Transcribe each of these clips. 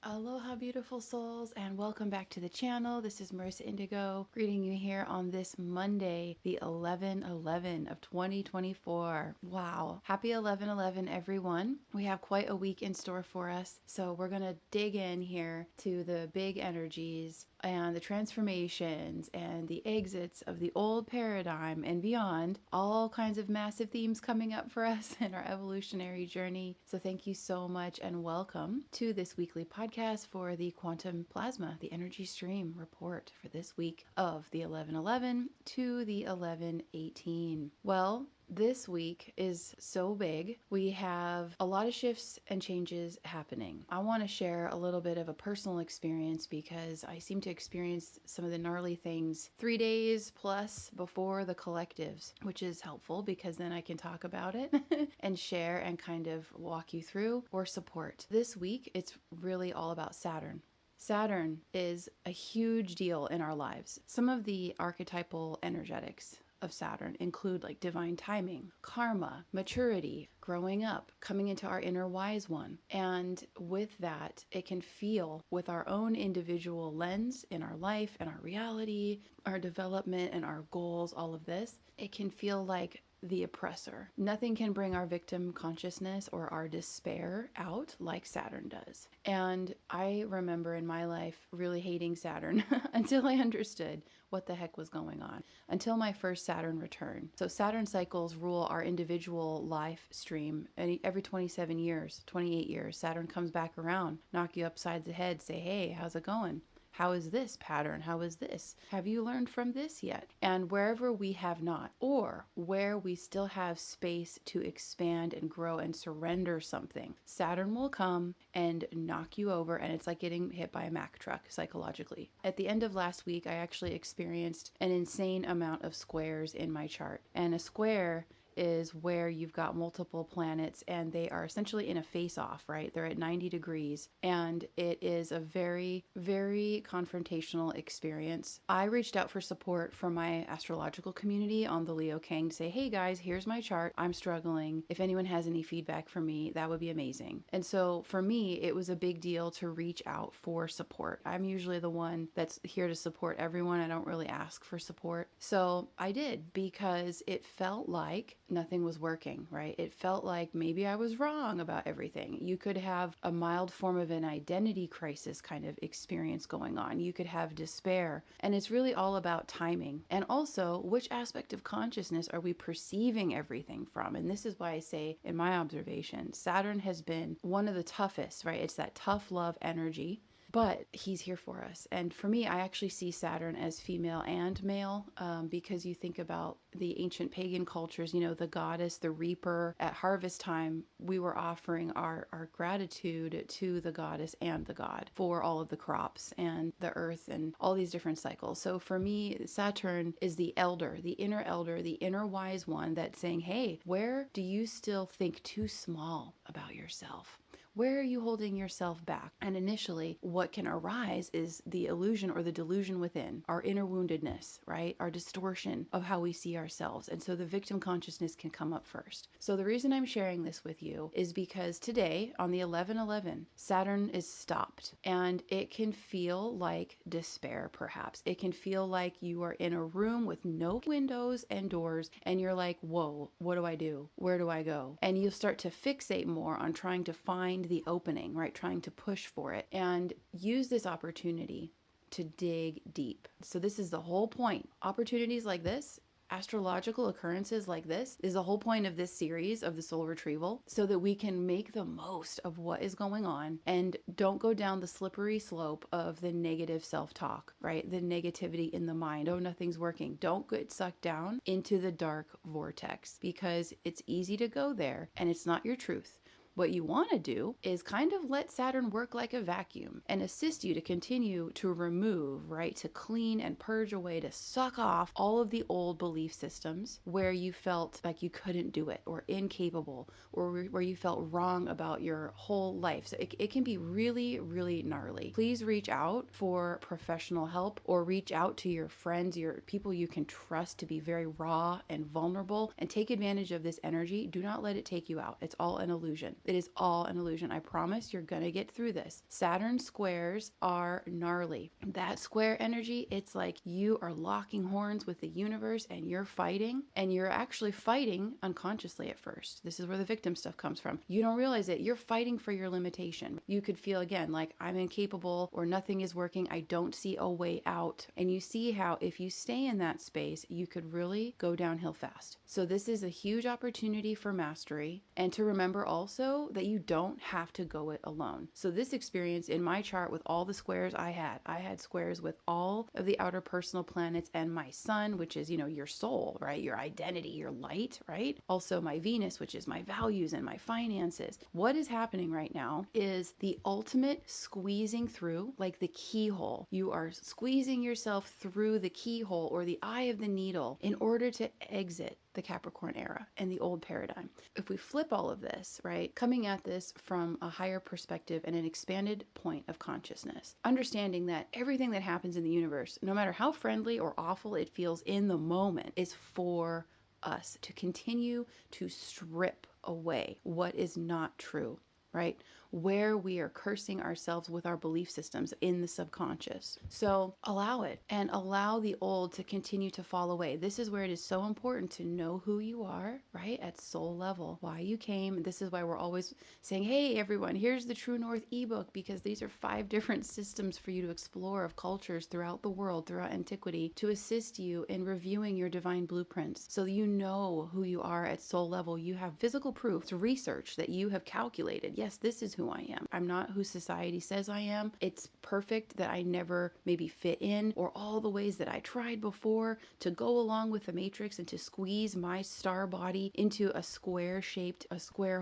Aloha, beautiful souls, and welcome back to the channel. This is Marissa Indigo, greeting you here on this Monday, the 11/11 of 2024. Wow. Happy 11/11, everyone. We have quite a week in store for us, so we're going to dig in here to the big energies and the transformations and the exits of the old paradigm and beyond. All kinds of massive themes coming up for us in our evolutionary journey. So thank you so much and welcome to this weekly podcast for the quantum plasma, the energy stream report for this week of the 11/11 to the 11/18. Well, this week is so big. We have a lot of shifts and changes happening. I want to share a little bit of a personal experience because I seem to experience some of the gnarly things 3 days plus before the collectives, which is helpful because then I can talk about it and share and kind of walk you through or support. This week, it's really all about Saturn. Saturn is a huge deal in our lives. Some of the archetypal energetics of Saturn include like divine timing, karma, maturity, growing up, coming into our inner wise one. And with that, it can feel with our own individual lens in our life and our reality, our development and our goals, all of this, it can feel like the oppressor. Nothing can bring our victim consciousness or our despair out like Saturn does. And I remember in my life really hating Saturn until I understood what the heck was going on, until my first Saturn return. So Saturn cycles rule our individual life stream, and every 27 years, 28 years, Saturn comes back around, knock you upside the head, say, hey, how's it going? How is this pattern? How is this? Have you learned from this yet? And wherever we have not, or where we still have space to expand and grow and surrender something, Saturn will come and knock you over, and it's like getting hit by a Mack truck psychologically. At the end of last week, I actually experienced an insane amount of squares in my chart. And a square is where you've got multiple planets and they are essentially in a face-off, right? They're at 90 degrees and it is a very, very confrontational experience. I reached out for support from my astrological community on the Leo Kang to say, hey guys, here's my chart. I'm struggling. If anyone has any feedback for me, that would be amazing. And so for me, it was a big deal to reach out for support. I'm usually the one that's here to support everyone. I don't really ask for support. So I did because it felt like nothing was working, right? It felt like maybe I was wrong about everything. You could have a mild form of an identity crisis kind of experience going on. You could have despair. And it's really all about timing. And also, which aspect of consciousness are we perceiving everything from? And this is why I say, in my observation, Saturn has been one of the toughest, right? It's that tough love energy. But he's here for us. And for me, I actually see Saturn as female and male because you think about the ancient pagan cultures, you know, the goddess, the reaper. At harvest time, we were offering our gratitude to the goddess and the god for all of the crops and the earth and all these different cycles. So for me, Saturn is the elder, the inner wise one that's saying, hey, where do you still think too small about yourself? Where are you holding yourself back? And initially, what can arise is the illusion or the delusion within, our inner woundedness, right? Our distortion of how we see ourselves. And so the victim consciousness can come up first. So the reason I'm sharing this with you is because today, on the 11/11, Saturn is stopped. And it can feel like despair, perhaps. It can feel like you are in a room with no windows and doors, and you're like, whoa, what do I do? Where do I go? And you start to fixate more on trying to find the opening, right? Trying to push for it and use this opportunity to dig deep. So this is the whole point. Opportunities like this, astrological occurrences like this, is the whole point of this series of the soul retrieval, so that we can make the most of what is going on and don't go down the slippery slope of the negative self-talk, right? The negativity in the mind. Oh, nothing's working. Don't get sucked down into the dark vortex because it's easy to go there and it's not your truth. What you want to do is kind of let Saturn work like a vacuum and assist you to continue to remove, right? To clean and purge away, to suck off all of the old belief systems where you felt like you couldn't do it or incapable or where you felt wrong about your whole life. So it can be really, really gnarly. Please reach out for professional help or reach out to your friends, your people you can trust to be very raw and vulnerable and take advantage of this energy. Do not let it take you out. It's all an illusion. It is all an illusion. I promise you're going to get through this. Saturn squares are gnarly. That square energy, it's like you are locking horns with the universe and you're fighting, and you're actually fighting unconsciously at first. This is where the victim stuff comes from. You don't realize it. You're fighting for your limitation. You could feel again like I'm incapable or nothing is working. I don't see a way out. And you see how if you stay in that space, you could really go downhill fast. So this is a huge opportunity for mastery, and to remember also that you don't have to go it alone. So this experience in my chart with all the squares I had squares with all of the outer personal planets and my sun, which is, your soul, right? Your identity, your light, right? Also my Venus, which is my values and my finances. What is happening right now is the ultimate squeezing through, like the keyhole. You are squeezing yourself through the keyhole or the eye of the needle in order to exit the Capricorn era and the old paradigm. If we flip all of this, right, coming at this from a higher perspective and an expanded point of consciousness, understanding that everything that happens in the universe, no matter how friendly or awful it feels in the moment, is for us to continue to strip away what is not true, right? Where we are cursing ourselves with our belief systems in the subconscious. So allow it and allow the old to continue to fall away. This is where it is so important to know who you are, right? At soul level, why you came. This is why we're always saying, hey, everyone, here's the True North ebook, because these are 5 different systems for you to explore of cultures throughout the world, throughout antiquity, to assist you in reviewing your divine blueprints so that you know who you are at soul level. You have physical proof to research that you have calculated. Yes, this is who I am. I'm not who society says I am. It's perfect that I never maybe fit in, or all the ways that I tried before to go along with the matrix and to squeeze my star body into a square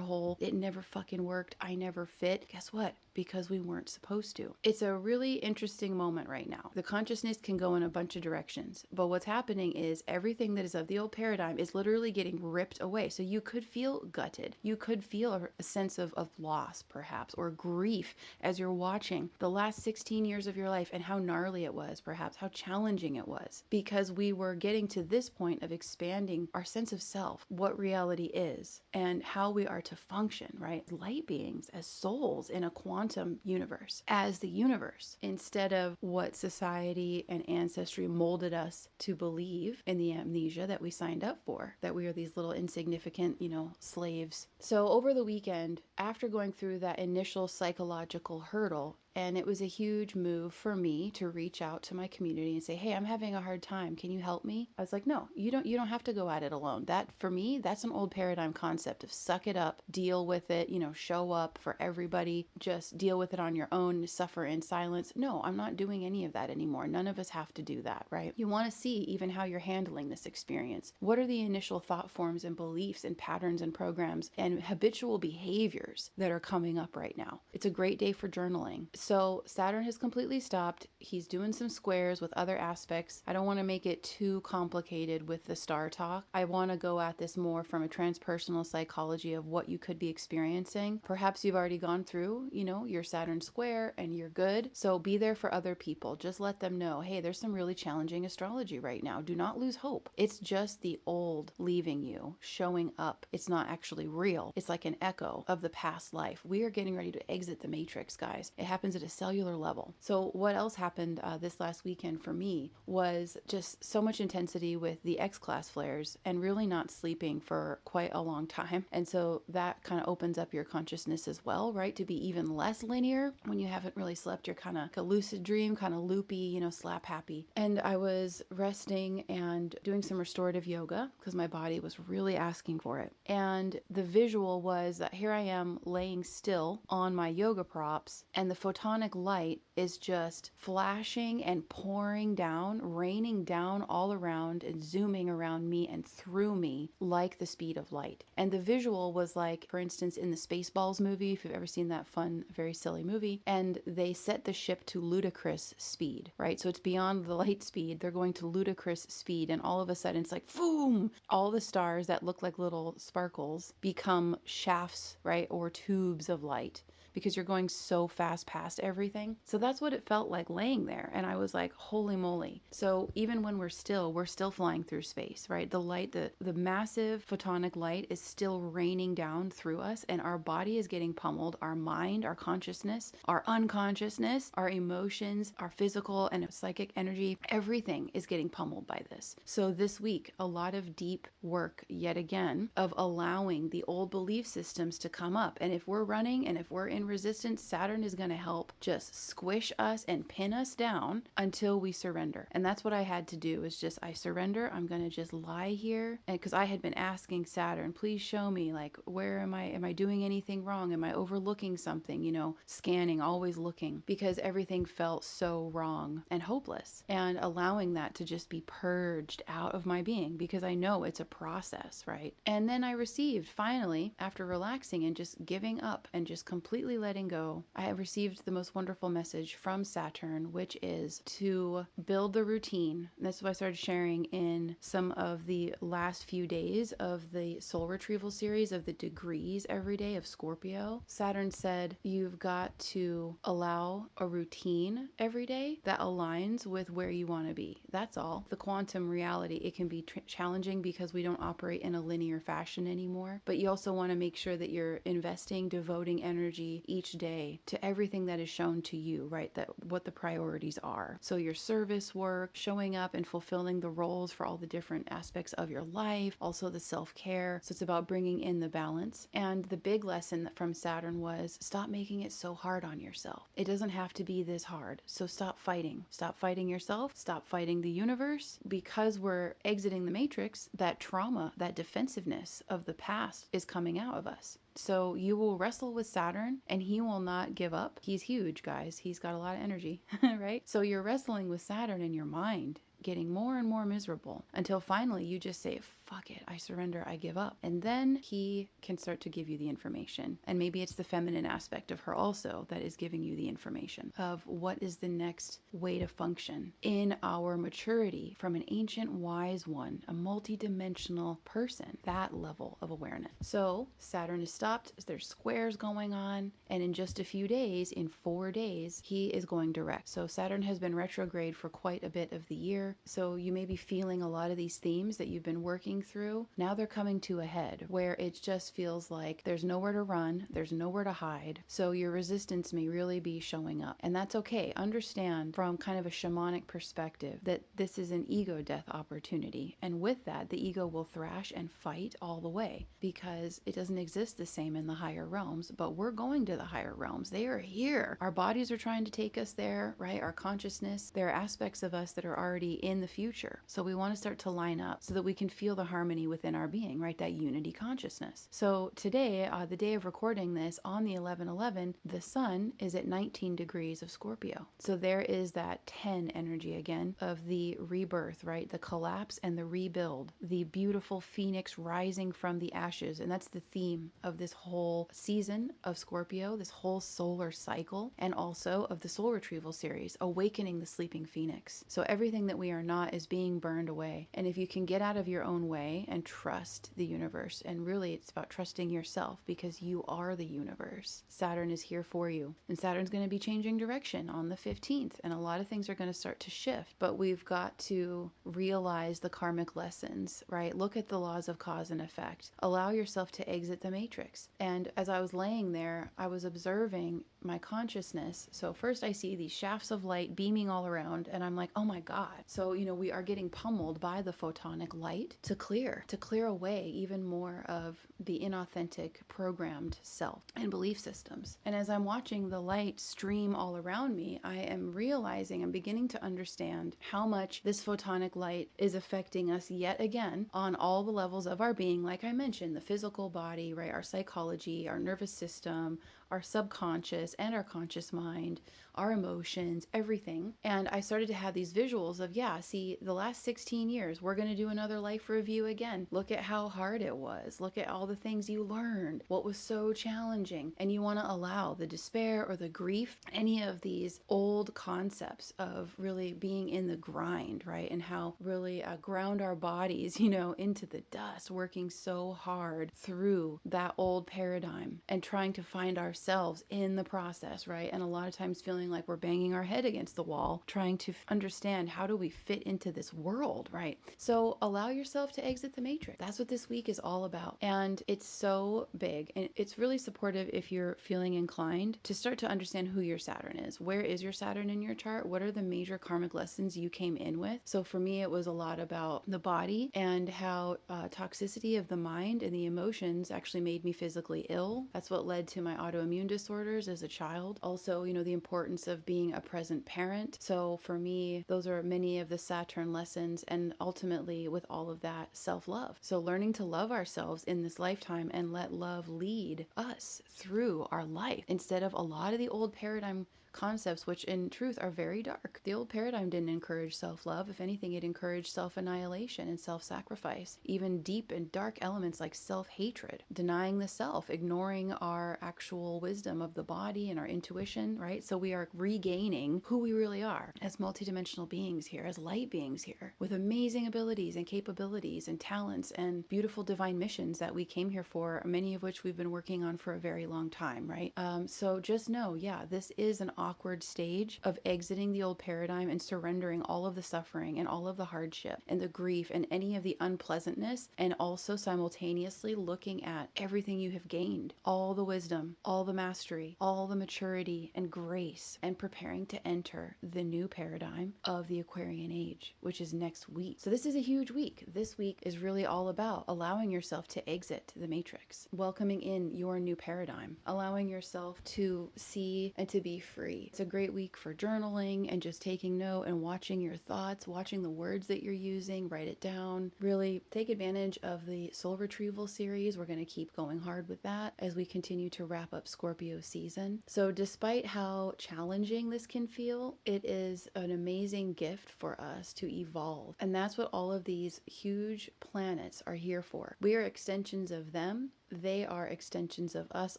hole. It never fucking worked. I never fit. Guess what? Because we weren't supposed to. It's a really interesting moment right now. The consciousness can go in a bunch of directions, but what's happening is everything that is of the old paradigm is literally getting ripped away. So you could feel gutted. You could feel a sense of loss, perhaps, or grief as you're watching the last 16 years of your life and how gnarly it was, perhaps, how challenging it was, because we were getting to this point of expanding our sense of self, what reality is, and how we are to function, right? Light beings as souls in a quantum universe, as the universe, instead of what society and ancestry molded us to believe in the amnesia that we signed up for, that we are these little insignificant, slaves. So over the weekend, after going through that initial psychological hurdle, and it was a huge move for me to reach out to my community and say, hey, I'm having a hard time. Can you help me? I was like, no, you don't have to go at it alone. That, for me, that's an old paradigm concept of suck it up, deal with it, show up for everybody, just deal with it on your own, suffer in silence. No, I'm not doing any of that anymore. None of us have to do that, right? You want to see even how you're handling this experience. What are the initial thought forms and beliefs and patterns and programs and habitual behaviors that are coming up right now? It's a great day for journaling. So Saturn has completely stopped. He's doing some squares with other aspects. I don't want to make it too complicated with the star talk. I want to go at this more from a transpersonal psychology of what you could be experiencing. Perhaps you've already gone through, your Saturn square and you're good. So be there for other people. Just let them know, hey, there's some really challenging astrology right now. Do not lose hope. It's just the old leaving you, showing up. It's not actually real. It's like an echo of the past life. We are getting ready to exit the matrix, guys. It happens at a cellular level. So what else happened this last weekend for me was just so much intensity with the X-class flares and really not sleeping for quite a long time. And so that kind of opens up your consciousness as well, right? To be even less linear. When you haven't really slept, you're kind of like a lucid dream, kind of loopy, slap happy. And I was resting and doing some restorative yoga because my body was really asking for it. And the visual was that here I am laying still on my yoga props, and the photonic light is just flashing and pouring down, raining down all around and zooming around me and through me like the speed of light. And the visual was like, for instance, in the Spaceballs movie, if you've ever seen that fun, very silly movie, and they set the ship to ludicrous speed, right? So it's beyond the light speed. They're going to ludicrous speed, and all of a sudden it's like, boom! All the stars that look like little sparkles become shafts, right? Or tubes of light, because you're going so fast past everything. So that's what it felt like laying there. And I was like, holy moly. So even when we're still flying through space, right? The light, the massive photonic light is still raining down through us, and our body is getting pummeled. Our mind, our consciousness, our unconsciousness, our emotions, our physical and psychic energy, everything is getting pummeled by this. So this week, a lot of deep work yet again of allowing the old belief systems to come up. And if we're running and if we're in resistance, Saturn is going to help just squish us and pin us down until we surrender. And that's what I had to do, is just, I surrender. I'm going to just lie here. And because I had been asking Saturn, please show me, like, where am I doing anything wrong? Am I overlooking something? You know, scanning, always looking, because everything felt so wrong and hopeless, and allowing that to just be purged out of my being, because I know it's a process, right? And then I received, finally, after relaxing and just giving up and just completely letting go, I have received the most wonderful message from Saturn, which is to build the routine. And this is what I started sharing in some of the last few days of the soul retrieval series of the degrees every day of Scorpio. Saturn said, you've got to allow a routine every day that aligns with where you want to be. That's all. The quantum reality, it can be challenging because we don't operate in a linear fashion anymore, but you also want to make sure that you're investing, devoting energy each day to everything that is shown to you, right? That what the priorities are. So your service work, showing up and fulfilling the roles for all the different aspects of your life, also the self-care. So it's about bringing in the balance. And the big lesson from Saturn was, stop making it so hard on yourself. It doesn't have to be this hard. So stop fighting. Stop fighting yourself. Stop fighting the universe. Because we're exiting the matrix, that trauma, that defensiveness of the past is coming out of us. So you will wrestle with Saturn and he will not give up. He's huge, guys. He's got a lot of energy, right? So you're wrestling with Saturn in your mind, getting more and more miserable, until finally you just say, fuck it, I surrender, I give up. And then he can start to give you the information. And maybe it's the feminine aspect of her also that is giving you the information of what is the next way to function in our maturity from an ancient wise one, a multi-dimensional person, that level of awareness. So Saturn is stopped, there's squares going on, and in just a few days, in 4 days, he is going direct. So Saturn has been retrograde for quite a bit of the year. So you may be feeling a lot of these themes that you've been working through. Now they're coming to a head where it just feels like there's nowhere to run, there's nowhere to hide. So your resistance may really be showing up. And that's okay. Understand from kind of a shamanic perspective that this is an ego death opportunity. And with that, the ego will thrash and fight all the way because it doesn't exist the same in the higher realms, but we're going to the higher realms. They are here. Our bodies are trying to take us there, right? Our consciousness, there are aspects of us that are already in the future. So we want to start to line up so that we can feel the harmony within our being, right? That unity consciousness. So today, the day of recording this on the 11/11, the sun is at 19 degrees of Scorpio. So there is that 10 energy again of the rebirth, right? The collapse and the rebuild, the beautiful phoenix rising from the ashes. And that's the theme of this whole season of Scorpio, this whole solar cycle, and also of the soul retrieval series, awakening the sleeping phoenix. So everything that we are not is being burned away. And if you can get out of your own way and trust the universe, and really it's about trusting yourself because you are the universe. Saturn is here for you. And Saturn's going to be changing direction on the 15th. And a lot of things are going to start to shift. But we've got to realize the karmic lessons, right? Look at the laws of cause and effect. Allow yourself to exit the matrix. And as I was laying there, I was observing my consciousness. So first I see these shafts of light beaming all around and I'm like, oh my God. So, you know, we are getting pummeled by the photonic light to clear away even more of the inauthentic programmed self and belief systems. And as I'm watching the light stream all around me, I am realizing, I'm beginning to understand how much this photonic light is affecting us yet again on all the levels of our being. Like I mentioned, the physical body, right? Our psychology, our nervous system, our subconscious and our conscious mind, our emotions, everything. And I started to have these visuals of, yeah, see, the last 16 years, we're going to do another life review review again. Look at how hard it was. Look at all the things you learned, what was so challenging. And you want to allow the despair or the grief, any of these old concepts of really being in the grind, right? And how really ground our bodies, into the dust, working so hard through that old paradigm and trying to find ourselves in the process, right? And a lot of times feeling like we're banging our head against the wall, trying to understand how do we fit into this world, right? So allow yourself to exit the matrix. That's what this week is all about. And it's so big. And it's really supportive if you're feeling inclined to start to understand who your Saturn is. Where is your Saturn in your chart? What are the major karmic lessons you came in with? So for me, it was a lot about the body and how toxicity of the mind and the emotions actually made me physically ill. That's what led to my autoimmune disorders as a child. Also, the importance of being a present parent. So for me, those are many of the Saturn lessons, and ultimately with all of that, self-love. So learning to love ourselves in this lifetime and let love lead us through our life instead of a lot of the old paradigm concepts, which in truth are very dark. The old paradigm didn't encourage self-love. If anything, it encouraged self-annihilation and self-sacrifice, even deep and dark elements like self-hatred, denying the self, ignoring our actual wisdom of the body and our intuition, right? So we are regaining who we really are as multidimensional beings here, as light beings here, with amazing abilities and capabilities and talents and beautiful divine missions that we came here for, many of which we've been working on for a very long time, right? So just know, this is an awkward stage of exiting the old paradigm and surrendering all of the suffering and all of the hardship and the grief and any of the unpleasantness, and also simultaneously looking at everything you have gained, all the wisdom, all the mastery, all the maturity and grace, and preparing to enter the new paradigm of the Aquarian age, which is next week. So this is a huge week. This week is really all about allowing yourself to exit the matrix, welcoming in your new paradigm, allowing yourself to see and to be free. It's a great week for journaling and just taking note and watching your thoughts, watching the words that you're using, write it down. Really take advantage of the soul retrieval series. We're going to keep going hard with that as we continue to wrap up Scorpio season. So despite how challenging this can feel, it is an amazing gift for us to evolve. And that's what all of these huge planets are here for. We are extensions of them. They are extensions of us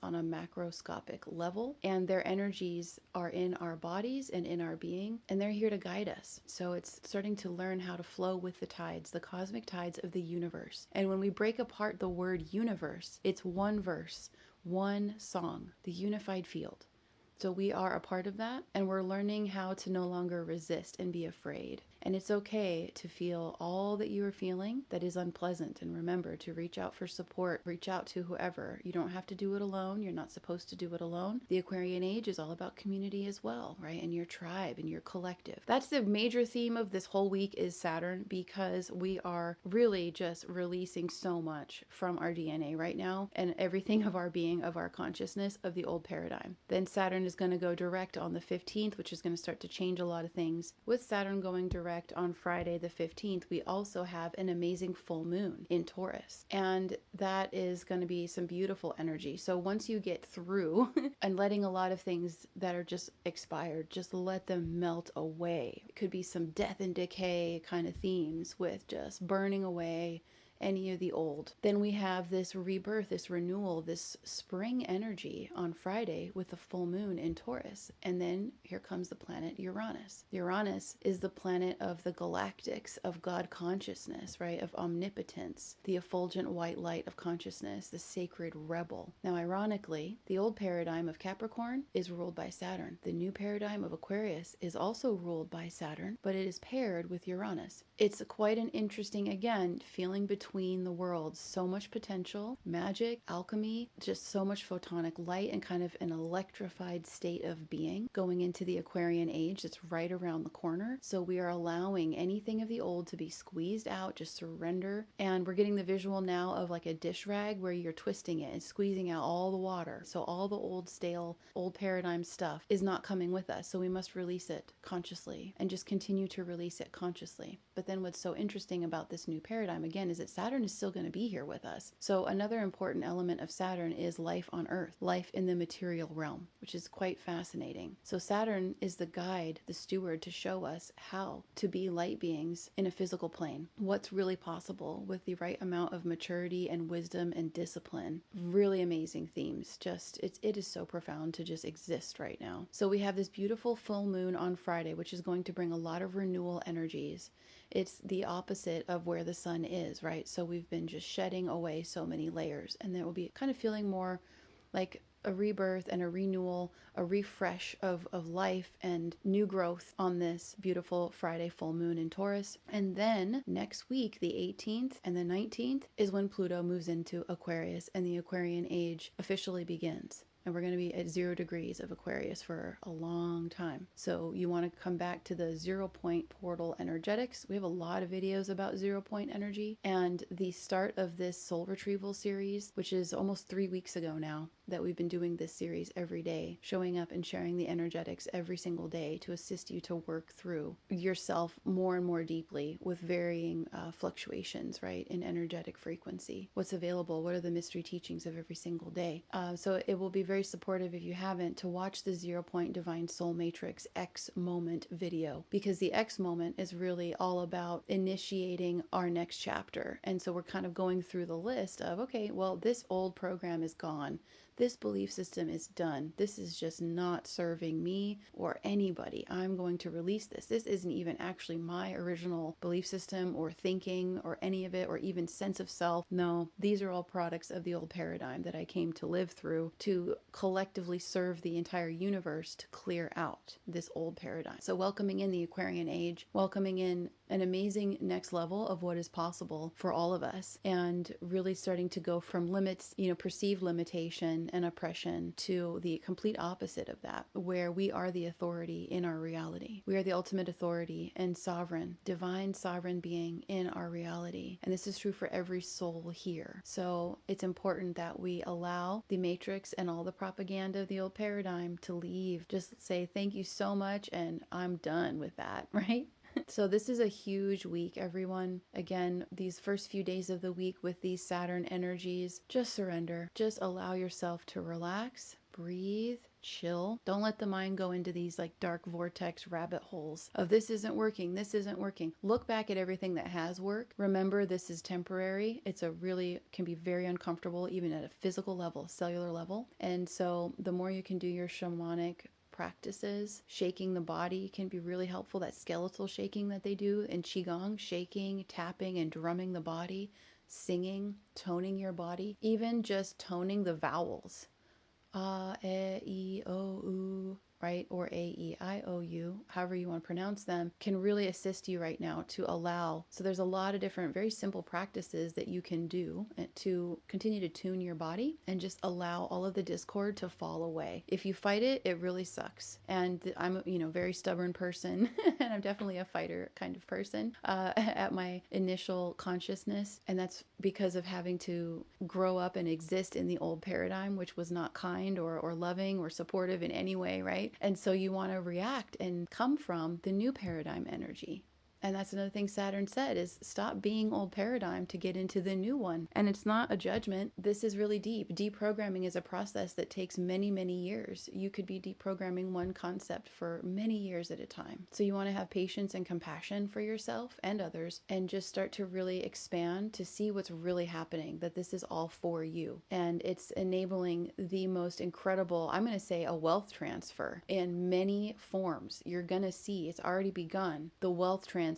on a macroscopic level, and their energies are in our bodies and in our being, and they're here to guide us. So it's starting to learn how to flow with the tides, the cosmic tides of the universe. And when we break apart the word universe, it's one verse, one song, the unified field. So we are a part of that, and we're learning how to no longer resist and be afraid. And it's okay to feel all that you are feeling that is unpleasant. And remember to reach out for support, reach out to whoever. You don't have to do it alone. You're not supposed to do it alone. The Aquarian age is all about community as well, right? And your tribe and your collective. That's the major theme of this whole week is Saturn, because we are really just releasing so much from our DNA right now and everything of our being, of our consciousness, of the old paradigm. Then Saturn is going to go direct on the 15th, which is going to start to change a lot of things. With Saturn going direct on Friday the 15th, we also have an amazing full moon in Taurus, and that is going to be some beautiful energy. So once you get through and letting a lot of things that are just expired, just let them melt away. It could be some death and decay kind of themes with just burning away any of the old. Then we have this rebirth, this renewal, this spring energy on Friday with the full moon in Taurus. And then here comes the planet Uranus. Uranus is the planet of the galactics, of God consciousness, right? Of omnipotence, the effulgent white light of consciousness, the sacred rebel. Now, ironically, the old paradigm of Capricorn is ruled by Saturn. The new paradigm of Aquarius is also ruled by Saturn, but it is paired with Uranus. It's quite an interesting, again, feeling between the worlds. So much potential, magic, alchemy, just so much photonic light and kind of an electrified state of being going into the Aquarian age that's right around the corner. So we are allowing anything of the old to be squeezed out, just surrender. And we're getting the visual now of like a dish rag where you're twisting it and squeezing out all the water. So all the old stale, old paradigm stuff is not coming with us. So we must release it consciously and just continue to release it consciously. But then what's so interesting about this new paradigm, again, is it's Saturn is still going to be here with us. So another important element of Saturn is life on Earth, life in the material realm, which is quite fascinating. So Saturn is the guide, the steward, to show us how to be light beings in a physical plane. What's really possible with the right amount of maturity and wisdom and discipline. Really amazing themes. Just it is so profound to just exist right now. So we have this beautiful full moon on Friday, which is going to bring a lot of renewal energies. It's the opposite of where the sun is, right? So we've been just shedding away so many layers, and then we'll be kind of feeling more like a rebirth and a renewal, a refresh of life and new growth on this beautiful Friday full moon in Taurus. And then next week, the 18th and the 19th, is when Pluto moves into Aquarius and the Aquarian age officially begins. And we're going to be at 0 degrees of Aquarius for a long time. So you want to come back to the 0 point portal energetics. We have a lot of videos about 0 point energy, and the start of this soul retrieval series, which is almost 3 weeks ago now that we've been doing this series every day, showing up and sharing the energetics every single day to assist you to work through yourself more and more deeply with varying fluctuations, right, in energetic frequency. What's available? What are the mystery teachings of every single day? So it will be very supportive, if you haven't, to watch the 0 point divine soul matrix X moment video, because the X moment is really all about initiating our next chapter. And so we're kind of going through the list of, okay, well, this old program is gone. This belief system is done. This is just not serving me or anybody. I'm going to release this. This isn't even actually my original belief system or thinking or any of it, or even sense of self. No, these are all products of the old paradigm that I came to live through to collectively serve the entire universe to clear out this old paradigm. So welcoming in the Aquarian age, welcoming in an amazing next level of what is possible for all of us, and really starting to go from limits, perceived limitation and oppression, to the complete opposite of that, where we are the authority in our reality. We are the ultimate authority and sovereign, divine sovereign being in our reality. And this is true for every soul here. So it's important that we allow the matrix and all the propaganda of the old paradigm to leave. Just say, thank you so much, and I'm done with that, right? So this is a huge week, everyone. Again, these first few days of the week with these Saturn energies, just surrender. Just allow yourself to relax, breathe, chill. Don't let the mind go into these like dark vortex rabbit holes of this isn't working, this isn't working. Look back at everything that has worked. Remember, this is temporary. Can be very uncomfortable, even at a physical level, cellular level. And so the more you can do your shamanic practices, shaking the body can be really helpful. That skeletal shaking that they do in Qigong, shaking, tapping, and drumming the body, singing, toning your body, even just toning the vowels. A, E, O, U, right? Or A-E-I-O-U, however you want to pronounce them, can really assist you right now to allow. So there's a lot of different, very simple practices that you can do to continue to tune your body and just allow all of the discord to fall away. If you fight it, it really sucks. And I'm a very stubborn person, and I'm definitely a fighter kind of person at my initial consciousness. And that's because of having to grow up and exist in the old paradigm, which was not kind or loving or supportive in any way, right? And so you want to react and come from the new paradigm energy. And that's another thing Saturn said, is stop being old paradigm to get into the new one. And it's not a judgment. This is really deep. Deprogramming is a process that takes many, many years. You could be deprogramming one concept for many years at a time. So you want to have patience and compassion for yourself and others, and just start to really expand to see what's really happening, that this is all for you. And it's enabling the most incredible, I'm going to say, a wealth transfer in many forms. You're going to see, it's already begun, the wealth transfer,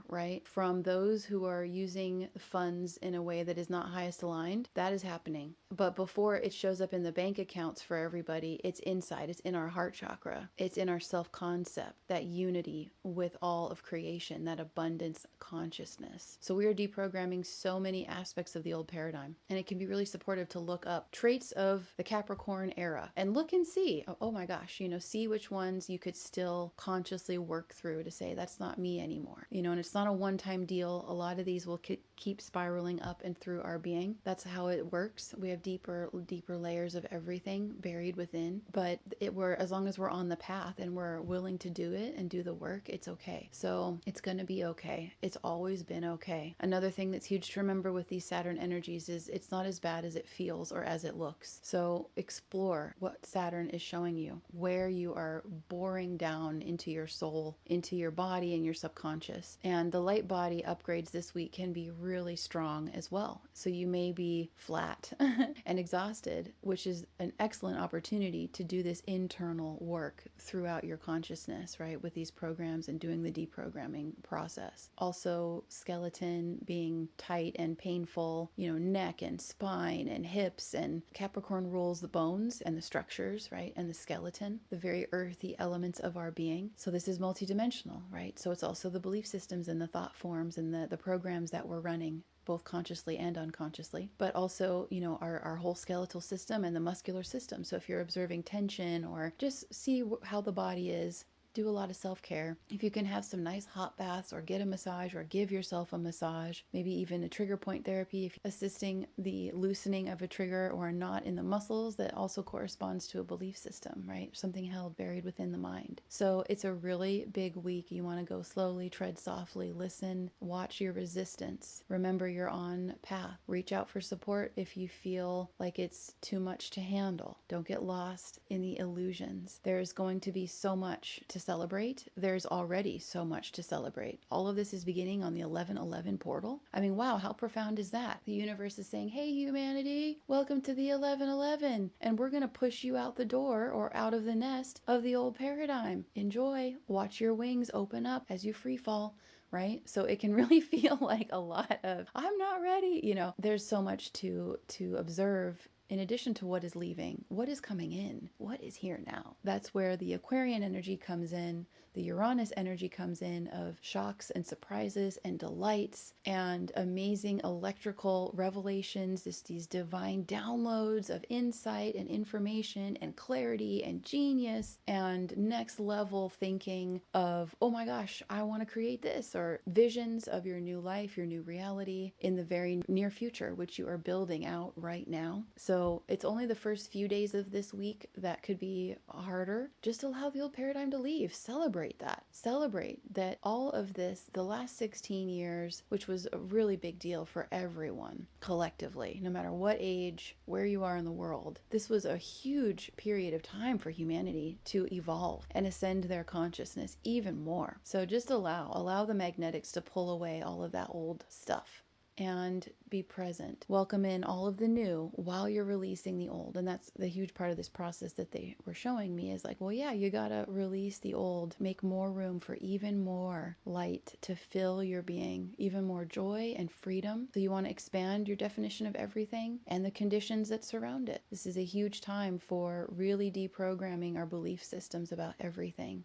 right? From those who are using funds in a way that is not highest aligned, that is happening. But before it shows up in the bank accounts for everybody, it's inside, it's in our heart chakra, it's in our self-concept, that unity with all of creation, that abundance consciousness. So we are deprogramming so many aspects of the old paradigm, and it can be really supportive to look up traits of the Capricorn era and look and see, oh my gosh, see which ones you could still consciously work through to say, that's not me anymore. more, and it's not a one-time deal. A lot of these will keep spiraling up and through our being. That's how it works. We have deeper layers of everything buried within, but as long as we're on the path and we're willing to do it and do the work, it's okay. So it's going to be okay. It's always been okay. Another thing that's huge to remember with these Saturn energies is it's not as bad as it feels or as it looks. So explore what Saturn is showing you, where you are boring down into your soul, into your body and your subconscious. And the light body upgrades this week can be really strong as well. So you may be flat and exhausted, which is an excellent opportunity to do this internal work throughout your consciousness, right? With these programs and doing the deprogramming process. Also, skeleton being tight and painful, neck and spine and hips, and Capricorn rules the bones and the structures, right? And the skeleton, the very earthy elements of our being. So this is multidimensional, right? So it's also the belief systems and the thought forms and the programs that we're running, both consciously and unconsciously, but also, our whole skeletal system and the muscular system. So if you're observing tension, or just see how the body is, do a lot of self-care. If you can have some nice hot baths, or get a massage, or give yourself a massage, maybe even a trigger point therapy, if assisting the loosening of a trigger or a knot in the muscles that also corresponds to a belief system, right? Something held buried within the mind. So it's a really big week. You want to go slowly, tread softly, listen, watch your resistance. Remember, you're on path. Reach out for support if you feel like it's too much to handle. Don't get lost in the illusions. There's going to be so much to celebrate. There's already so much to celebrate. All of this is beginning on the 11/11 portal. I mean, wow, how profound is that? The universe is saying, hey, humanity, welcome to the 11/11, and we're going to push you out the door, or out of the nest of the old paradigm. Enjoy. Watch your wings open up as you free fall. Right? So it can really feel like a lot of, I'm not ready. There's so much to observe. In addition to what is leaving, what is coming in, what is here now. That's where the Aquarian energy comes in, the Uranus energy comes in, of shocks and surprises and delights and amazing electrical revelations, these divine downloads of insight and information and clarity and genius and next level thinking of, oh my gosh, I want to create this, or visions of your new life, your new reality in the very near future, which you are building out right now. So it's only the first few days of this week that could be harder. Just allow the old paradigm to leave. Celebrate that. Celebrate that all of this, the last 16 years, which was a really big deal for everyone collectively, no matter what age, where you are in the world. This was a huge period of time for humanity to evolve and ascend their consciousness even more. So just allow the magnetics to pull away all of that old stuff and be present. Welcome in all of the new while you're releasing the old. And that's the huge part of this process that they were showing me, is like, well, yeah, you gotta release the old, make more room for even more light to fill your being, even more joy and freedom. So you want to expand your definition of everything and the conditions that surround it. This is a huge time for really deprogramming our belief systems about everything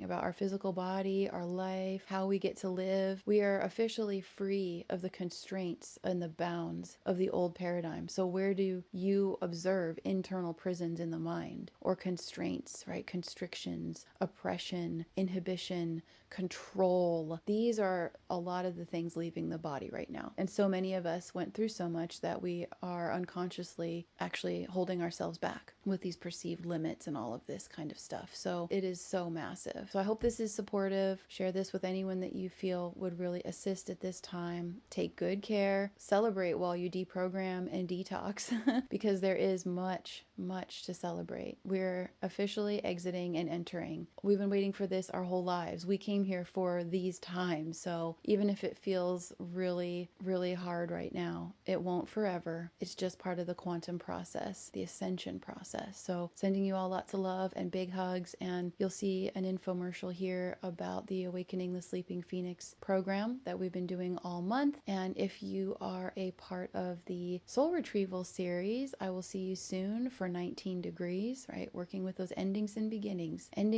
about our physical body, our life, how we get to live. We are officially free of the constraints and the bounds of the old paradigm. So where do you observe internal prisons in the mind, or constraints, right? Constrictions, oppression, inhibition, control. These are a lot of the things leaving the body right now. And so many of us went through so much that we are unconsciously actually holding ourselves back with these perceived limits and all of this kind of stuff. So it is so massive. So I hope this is supportive. Share this with anyone that you feel would really assist at this time. Take good care. Celebrate while you deprogram and detox because there is much to celebrate. We're officially exiting and entering. We've been waiting for this our whole lives. We came here for these times. So even if it feels really hard right now, it won't forever. It's just part of the quantum process, the ascension process. So sending you all lots of love and big hugs, and you'll see an infomercial here about the Awakening the Sleeping Phoenix program that we've been doing all month. And if you are a part of the Soul Retrieval series, I will see you soon for 19 degrees, right? Working with those endings and beginnings. And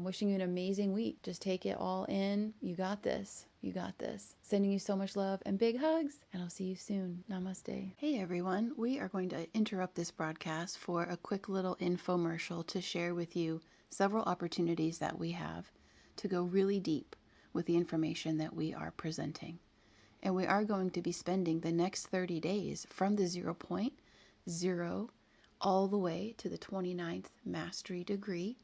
wishing you an amazing week. Just take it all in. You got this. You got this. Sending you so much love and big hugs, and I'll see you soon. Namaste. Hey everyone, we are going to interrupt this broadcast for a quick little infomercial to share with you several opportunities that we have to go really deep with the information that we are presenting. And we are going to be spending the next 30 days from the 0.0 all the way to the 29th mastery degree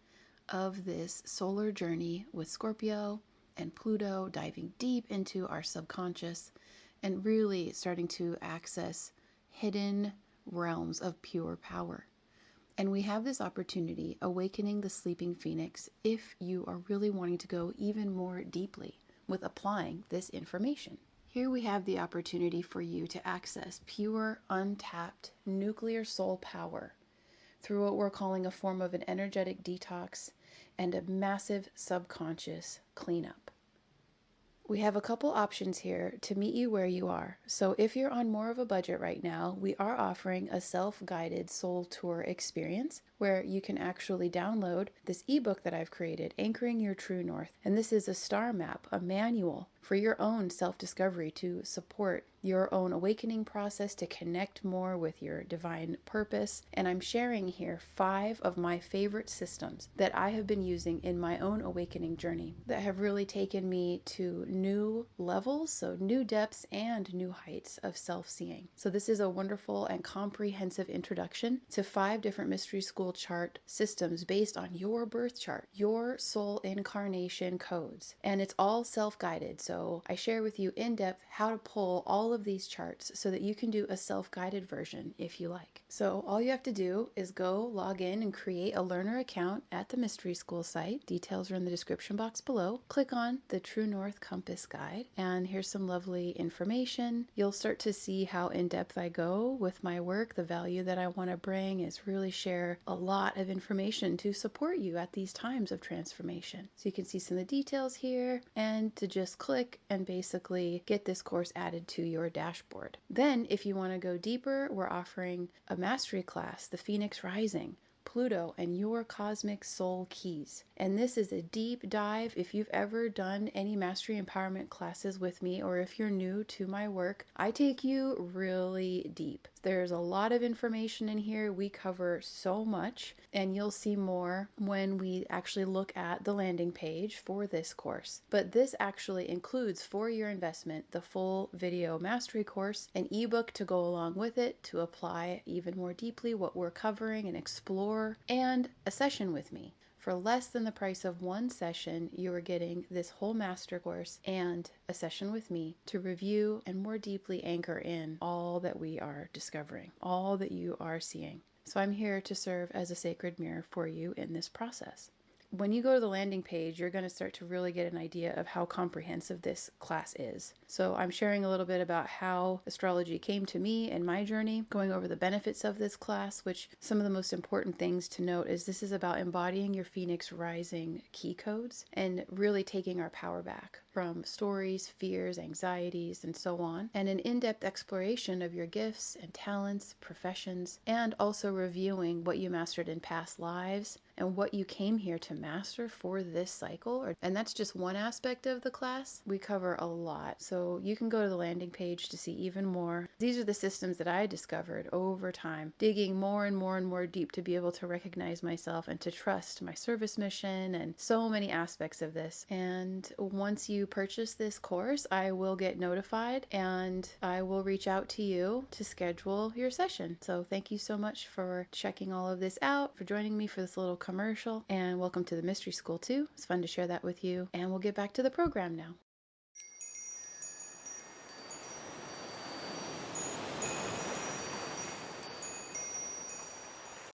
of this solar journey with Scorpio and Pluto, diving deep into our subconscious and really starting to access hidden realms of pure power. And we have this opportunity, awakening the sleeping phoenix, if you are really wanting to go even more deeply with applying this information. Here we have the opportunity for you to access pure, untapped nuclear soul power through what we're calling a form of an energetic detox and a massive subconscious cleanup. We have a couple options here to meet you where you are. So if you're on more of a budget right now, we are offering a self-guided soul tour experience where you can actually download this ebook that I've created, Anchoring Your True North. And this is a star map, a manual for your own self-discovery to support your own awakening process, to connect more with your divine purpose. And I'm sharing here 5 of my favorite systems that I have been using in my own awakening journey that have really taken me to new levels, so new depths and new heights of self-seeing. So this is a wonderful and comprehensive introduction to 5 different mystery school chart systems based on your birth chart, your soul incarnation codes. And it's all self-guided. So I share with you in depth how to pull all of these charts so that you can do a self-guided version if you like. So all you have to do is go log in and create a learner account at the Mystery School site. Details are in the description box below. Click on the True North Compass Guide, and here's some lovely information. You'll start to see how in-depth I go with my work. The value that I want to bring is really share a lot of information to support you at these times of transformation. So you can see some of the details here, and to just click and basically get this course added to your dashboard. Then if you want to go deeper, we're offering a mastery class, the Phoenix Rising, Pluto, and your cosmic soul keys. And this is a deep dive. If you've ever done any mastery empowerment classes with me, or if you're new to my work, I take you really deep. There's a lot of information in here. We cover so much, and you'll see more when we actually look at the landing page for this course. But this actually includes, for your investment, the full video mastery course, an ebook to go along with it to apply even more deeply what we're covering and explore, and a session with me. For less than the price of one session, you are getting this whole master course and a session with me to review and more deeply anchor in all that we are discovering, all that you are seeing. So I'm here to serve as a sacred mirror for you in this process. When you go to the landing page, you're going to start to really get an idea of how comprehensive this class is. So I'm sharing a little bit about how astrology came to me and my journey, going over the benefits of this class, which some of the most important things to note is this is about embodying your Phoenix Rising key codes and really taking our power back from stories, fears, anxieties, and so on, and an in-depth exploration of your gifts and talents, professions, and also reviewing what you mastered in past lives and what you came here to master for this cycle. And that's just one aspect of the class. We cover a lot. So you can go to the landing page to see even more. These are the systems that I discovered over time, digging more and more and more deep to be able to recognize myself and to trust my service mission and so many aspects of this. And once you purchase this course, I will get notified and I will reach out to you to schedule your session. So thank you so much for checking all of this out, for joining me for this little commercial, and welcome to the Mystery School too. It's fun to share that with you, and we'll get back to the program now.